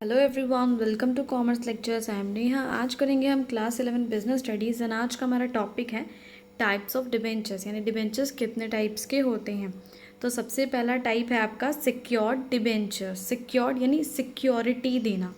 Hello everyone, welcome to commerce lectures. I am Neha. आज करेंगे हम क्लास 11 बिजनेस स्टडीज़ एंड आज का हमारा टॉपिक है टाइप्स ऑफ डिबेंचर्स, यानी डिबेंचर्स कितने टाइप्स के होते हैं। तो सबसे पहला टाइप है आपका सिक्योर्ड डिबेंचर। सिक्योर्ड यानी सिक्योरिटी देना,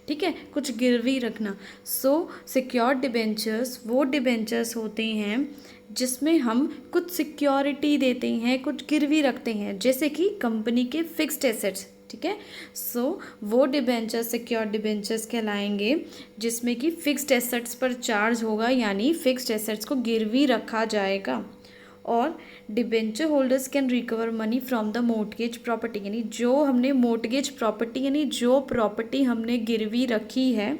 ठीक है, कुछ गिरवी रखना। सो सिक्योर्ड डिबेंचर्स वो डिबेंचर्स होते हैं जिसमें हम कुछ सिक्योरिटी देते हैं, कुछ गिरवी रखते हैं, जैसे कि कंपनी के फिक्स्ड एसेट्स, ठीक है। सो वो डिबेंचर्स सिक्योर्ड डिबेंचर्स कहलाएंगे जिसमें कि फिक्स्ड एसेट्स पर चार्ज होगा, यानी फिक्स्ड एसेट्स को गिरवी रखा जाएगा। और debenture holders can recover money from the mortgage property, यानी जो हमने मोर्टगेज प्रॉपर्टी यानी जो प्रॉपर्टी हमने गिरवी रखी है,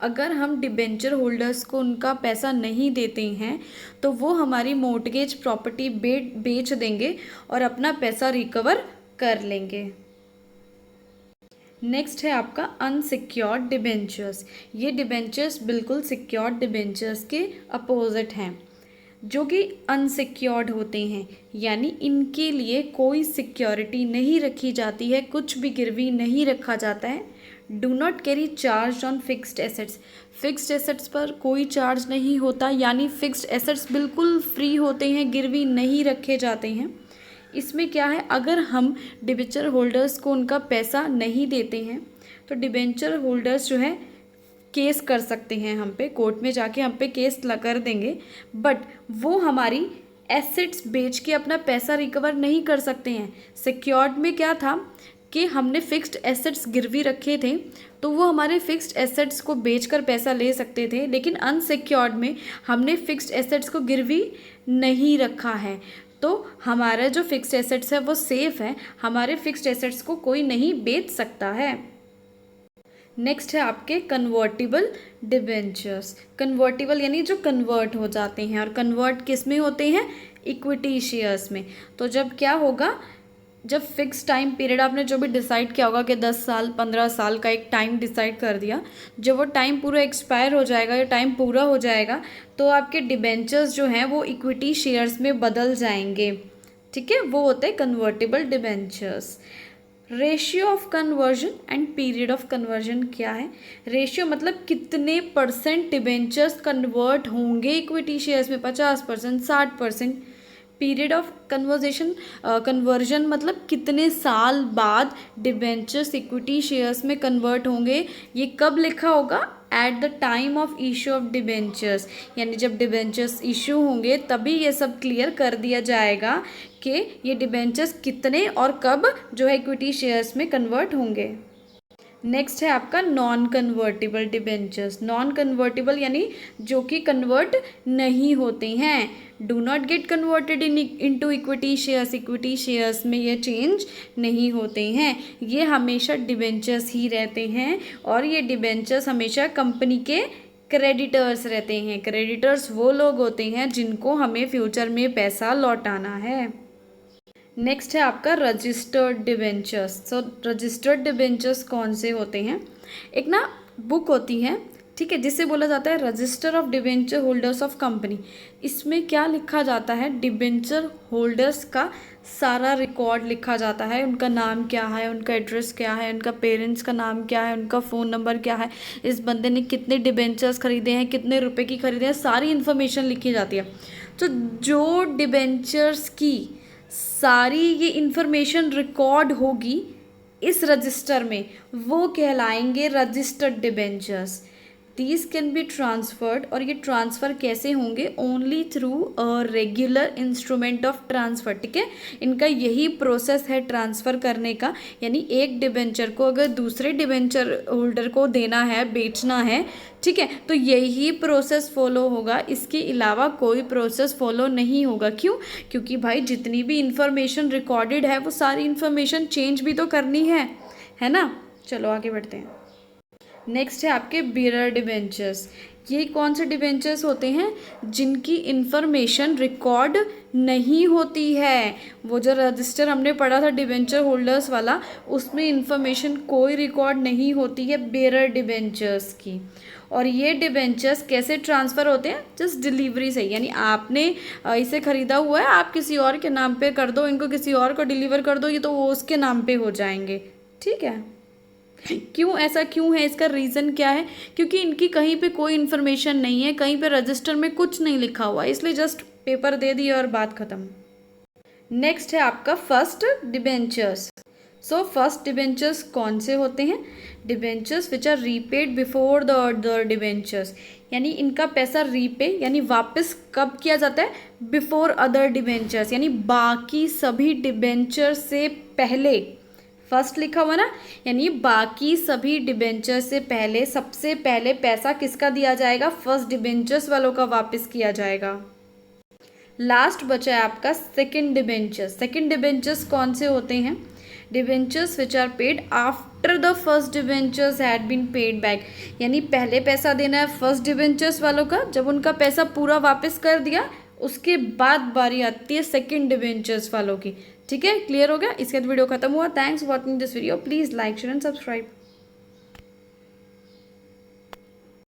अगर हम डिबेंचर होल्डर्स को उनका पैसा नहीं देते हैं तो वो हमारी मोर्टगेज प्रॉपर्टी बेच देंगे और अपना पैसा रिकवर कर लेंगे। नेक्स्ट है आपका अनसिक्योर्ड डिबेंचर्स। ये डिबेंचर्स बिल्कुल सिक्योर्ड डिबेंचर्स के अपोजिट हैं, जो कि अनसिक्योर्ड होते हैं, यानी इनके लिए कोई सिक्योरिटी नहीं रखी जाती है, कुछ भी गिरवी नहीं रखा जाता है। Do not carry charge on fixed assets. Fixed assets पर कोई चार्ज नहीं होता, यानी फिक्स्ड एसेट्स बिल्कुल फ्री होते हैं, गिरवी नहीं रखे जाते हैं। इसमें क्या है, अगर हम डिबेंचर होल्डर्स को उनका पैसा नहीं देते हैं तो डिबेंचर होल्डर्स जो है केस कर सकते हैं, हम पे कोर्ट में जाके हम पे केस कर देंगे, बट वो हमारी एसेट्स बेच के अपना पैसा रिकवर नहीं कर सकते हैं। सिक्योर्ड में क्या था कि हमने फिक्स्ड एसेट्स गिरवी रखे थे तो वो हमारे फिक्स्ड एसेट्स को बेचकर पैसा ले सकते थे, लेकिन अनसिक्योर्ड में हमने फिक्स्ड एसेट्स को गिरवी नहीं रखा है, तो हमारा जो फिक्स्ड एसेट्स है वो सेफ है, हमारे फिक्स्ड एसेट्स को कोई नहीं बेच सकता है। नेक्स्ट है आपके कन्वर्टिबल डिबेंचर्स। कन्वर्टिबल यानी जो कन्वर्ट हो जाते हैं, और कन्वर्ट किस में होते हैं, इक्विटी शेयर्स में। तो जब क्या होगा, जब फिक्स टाइम पीरियड आपने जो भी डिसाइड किया होगा कि 10 साल 15 साल का एक टाइम डिसाइड कर दिया, जब वो टाइम पूरा एक्सपायर हो जाएगा या टाइम पूरा हो जाएगा तो आपके डिबेंचर्स जो हैं वो इक्विटी शेयर्स में बदल जाएंगे, ठीक है, वो होते हैं convertible debentures. Ratio of conversion and period of conversion क्या है। रेशियो मतलब कितने परसेंट डिबेंचर्स कन्वर्ट होंगे इक्विटी शेयर्स में, 50%, 60%। पीरियड ऑफ कन्वर्जन मतलब कितने साल बाद डिबेंचर्स इक्विटी शेयर्स में कन्वर्ट होंगे। ये कब लिखा होगा, at the time of issue of debentures, यानी जब डिबेंचर्स इशू होंगे तभी ये सब क्लियर कर दिया जाएगा कि ये डिबेंचर्स कितने और कब जो है इक्विटी शेयर्स में कन्वर्ट होंगे। नेक्स्ट है आपका non convertible debentures. Non convertible यानी जो कि कन्वर्ट नहीं होते हैं। Do not get converted into equity shares. Equity shares में ये चेंज नहीं होते हैं, ये हमेशा डिबेंचर्स ही रहते हैं, और ये डिबेंचर्स हमेशा कंपनी के क्रेडिटर्स रहते हैं। क्रेडिटर्स वो लोग होते हैं जिनको हमें फ्यूचर में पैसा लौटाना है। नेक्स्ट है आपका रजिस्टर्ड डिबेंचर्स। सो रजिस्टर्ड डिबेंचर्स कौन से होते हैं, एक ना बुक होती है, ठीक है, जिसे बोला जाता है register of debenture holders of company. इसमें क्या लिखा जाता है, डिबेंचर होल्डर्स का सारा रिकॉर्ड लिखा जाता है, उनका नाम क्या है, उनका एड्रेस क्या है, उनका पेरेंट्स का नाम क्या है, उनका फ़ोन नंबर क्या है, इस बंदे ने कितने डिबेंचर्स खरीदे हैं, कितने रुपए की खरीदे हैं, सारी इन्फॉर्मेशन लिखी जाती है। तो जो डिबेंचर्स की सारी ये इन्फॉर्मेशन रिकॉर्ड होगी इस रजिस्टर में, वो कहलाएंगे registered debentures. These can be transferred, और ये ट्रांसफ़र कैसे होंगे, only through a regular instrument of transfer, ठीक है। इनका यही प्रोसेस है ट्रांसफ़र करने का, यानी एक डिबेंचर को अगर दूसरे डिबेंचर होल्डर को देना है, बेचना है, ठीक है, तो यही प्रोसेस फॉलो होगा, इसके अलावा कोई प्रोसेस फॉलो नहीं होगा। क्यों, क्योंकि भाई जितनी भी इंफॉर्मेशन रिकॉर्डेड है वो सारी इंफॉर्मेशन चेंज भी तो करनी है ना। चलो आगे बढ़ते हैं। नेक्स्ट है आपके बियरर डिबेंचर्स। ये कौन से डिबेंचर्स होते हैं, जिनकी इंफॉर्मेशन रिकॉर्ड नहीं होती है। वो जो रजिस्टर हमने पढ़ा था डिबेंचर होल्डर्स वाला, उसमें इंफॉर्मेशन कोई रिकॉर्ड नहीं होती है बियरर डिबेंचर्स की। और ये डिबेंचर्स कैसे ट्रांसफ़र होते हैं, जस्ट डिलीवरी से, यानी आपने इसे ख़रीदा हुआ है, आप किसी और के नाम पे कर दो, इनको किसी और को डिलीवर कर दो, ये तो वो उसके नाम पे हो जाएंगे, ठीक है। क्यों ऐसा क्यों है, इसका रीज़न क्या है? क्योंकि इनकी कहीं पे कोई इन्फॉर्मेशन नहीं है, कहीं पे रजिस्टर में कुछ नहीं लिखा हुआ, इसलिए जस्ट पेपर दे दिया और बात खत्म। नेक्स्ट है आपका first debentures. So first debentures कौन से होते हैं? Debentures which are repaid before the other debentures, यानी इनका पैसा रीपे यानी वापस कब किया जाता है? बिफोर अदर डिबेंचर्स, यानी बाकी सभी डिबेंचर से पहले। फर्स्ट लिखा हुआ ना, यानी बाकी सभी डिबेंचर से पहले, सबसे पहले पैसा किसका दिया जाएगा? फर्स्ट डिबेंचर्स वालों का वापस किया जाएगा। लास्ट बचा है आपका सेकंड डिबेंचर्स। सेकंड डिबेंचर्स कौन से होते हैं? Debentures which are paid after the first debentures had been paid back, यानी पहले पैसा देना है फर्स्ट डिबेंचर्स वालों का, जब उनका पैसा पूरा वापस कर दिया उसके बाद बारी आती है सेकंड डिबेंचर्स वालों की। ठीक है, क्लियर हो गया? इसके बाद वीडियो खत्म हुआ। Thanks for watching this video, please like share and subscribe.